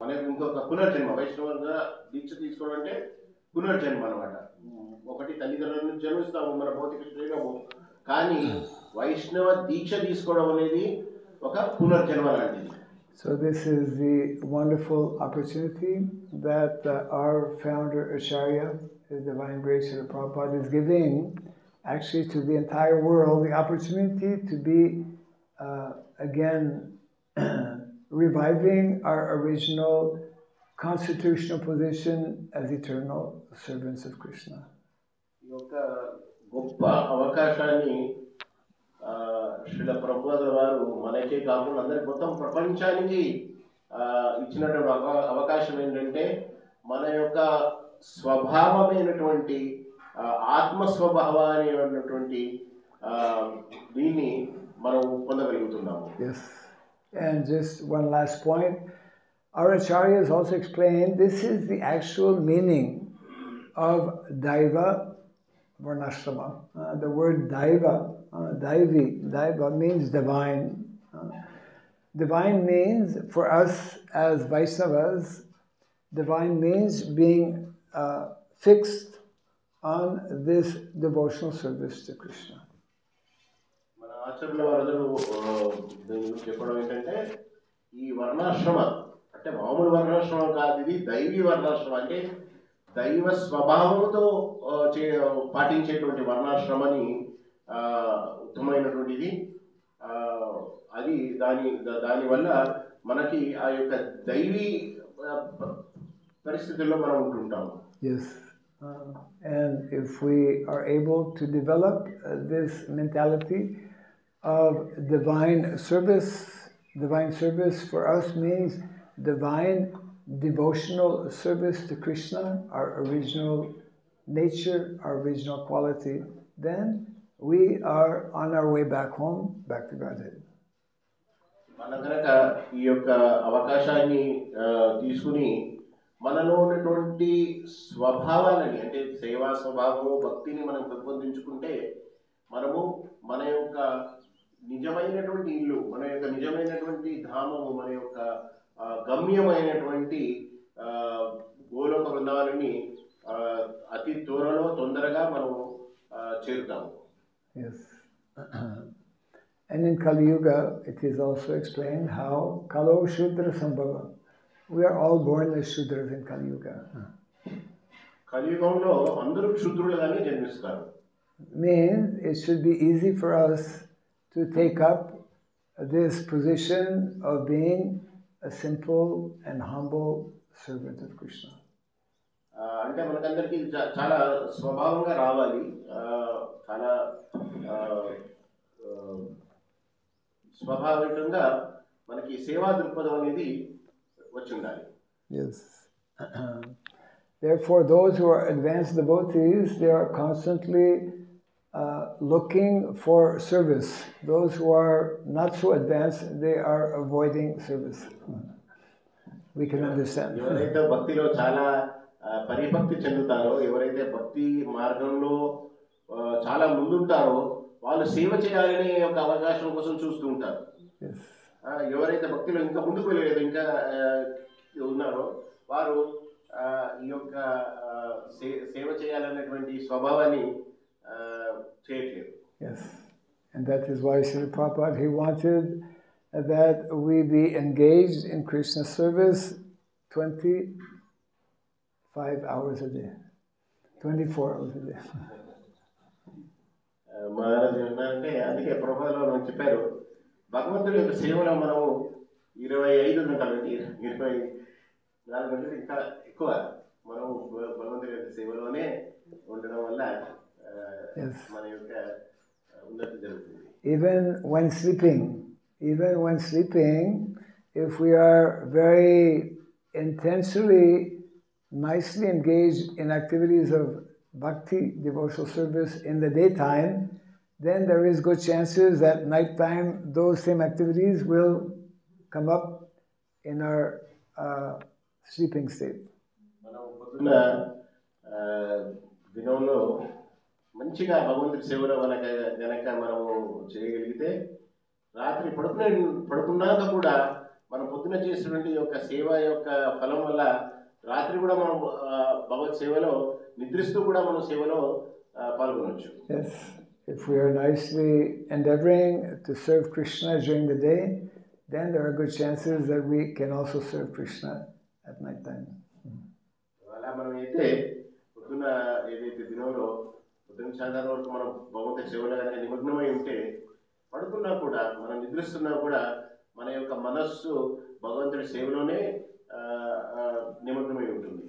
మనకి ఇంకొక పునర్జన్మ వైష్ణవంగా దీక్ష తీసుకోవడం అంటే పునర్జన్మ అనమాట. ఒకటి తల్లిదండ్రుల నుంచి జన్మిస్తాము మన భౌతిక శరీరము, కానీ వైష్ణవ దీక్ష తీసుకోవడం అనేది ఒక పునర్జన్మ లాంటిది. So this is the wonderful opportunity that our founder Acharya, His Divine Grace Srila Prabhupada, is giving actually to the entire world the opportunity to be again reviving our original constitutional position as eternal servants of Krishna. ఈ యొక్క గొప్ప అవకాశాన్ని శ్రీల ప్రభుపాద వారు మనకే కాకుండా అందరికి మొత్తం ప్రపంచానికి ఇచ్చినటువంటి అవకాశం ఏంటంటే మన యొక్క స్వభావమైనటువంటి ఆత్మ స్వభావాన్ని ఉన్నటువంటి దీన్ని మనం పొందగలుగుతున్నాము. Yes. And just one last point, our acharyas also explained this is the actual meaning of Daiva Varnashrama. The word Daiva, Daiva means divine. Divine means, for us as Vaishnavas, divine means being fixed on this devotional service to Krishna. మన ఆచార్యుల వారు దీని చెప్పడం ఏంటంటే ఈ వర్ణాశ్రమ అంటే మామూలు వర్ణాశ్రమం కాదు, ఇది దైవీ వర్ణాశ్రమం. అంటే దైవ స్వభావంతో పాటించేటువంటి వర్ణాశ్రమని ఉత్తమమైనటువంటిది. అది దానివల్ల మనకి ఆ యొక్క దైవీ పరిస్థితుల్లో మనం ఉంటుంటాము. Yes. And if we are able to develop this mentality of divine service for us means divine devotional service to Krishna, our original nature, our original quality, then we are on our way back home, back to Godhead. మనం కనుక ఈ యొక్క అవకాశాన్ని తీసుకుని మనలో ఉన్నటువంటి స్వభావాలని అంటే సేవా స్వభావము భక్తిని మనం పెంపొందించుకుంటే మనము మన యొక్క నిజమైనటువంటి ఇల్లు, మన యొక్క నిజమైనటువంటి ధామము, మన యొక్క గమ్యమైనటువంటి గోలోక బృందావనాన్ని అతి తొందరగా మనం చేరుతాము. Yes. And in Kali Yuga it is also explained how Kalo Shudra Sambhava. We are all born as Shudras in Kali Yuga. కలియుగంలో అందరూ క్షుద్రులుగానే జన్మిస్తారు. Means it should be easy for us to take up this position of being a simple and humble servant of Krishna. అంటే మనకందరికీ చాలా స్వభావంగా రావాలి, చాలా స్వాభావికంగా మనకి సేవా దృక్పథం అనేది వచ్చి ఉండాలి. Yes. Therefore, those who are advanced devotees, they are constantly looking for service. Those who are not so advanced, they are avoiding service. We can understand. ఎవరైతే భక్తిలో చాలా పరిపక్తి చెందుతారో, ఎవరైతే భక్తి మార్గంలో చాలా ముందుంటారో వాళ్ళు సేవ చేయాలనే ఒక అవకాశం కోసం చూస్తూ ఉంటారు. ఎవరైతే భక్తిలో ఇంకా ముందుకు వెళ్ళలేదు, ఇంకా ఉన్నారో వారు ఈ యొక్క సేవ చేయాలనేటువంటి స్వభావాన్ని చేయట్లేదు. Yes, and that is why Srila Prabhupada, he wanted that we be engaged in Krishna service 25 hours a day, 24 hours a day. మహారాజు అంటే అందుకే ప్రభుపాదులు మనం చెప్పారు, భగవంతుడి యొక్క సేవలో మనము 25 గంటలు అంటే 24 గంటలు ఇంకా ఎక్కువ మనము భగవంతుడి యొక్క సేవలోనే ఉండడం వల్ల మన యొక్క ఉన్నతి జరుగుతుంది. Even when sleeping, if we are very intensely, nicely engaged in activities of bhakti, devotional service in the daytime, then there is good chances that nighttime those same activities will come up in our sleeping state. దినంలో మంచిగా భగవంతుడి సేవలో గనక మనము చేయగలిగితే రాత్రి పడుకున్నాక కూడా మనం పొద్దున చేసినటువంటి యొక్క సేవ యొక్క ఫలం వల్ల రాత్రి కూడా మనం భగవత్ సేవలో నిద్రిస్తూ కూడా మనం సేవలో పాల్గొనవచ్చు. Yes, if we are nicely endeavoring to serve Krishna during the day, then there are good chances that we can also serve Krishna at night time. అలా మనం అయితే పొద్దున ఏదైతే దినంలో పొద్దున సాయంత్రం వరకు మనం భగవంతుడి సేవలో కనుక నిమగ్నమై ఉంటే పడుతున్నా కూడా మనం నిద్రిస్తున్నా కూడా మన యొక్క మనస్సు భగవంతుడి సేవలోనే నిమగ్నమై ఉంటుంది.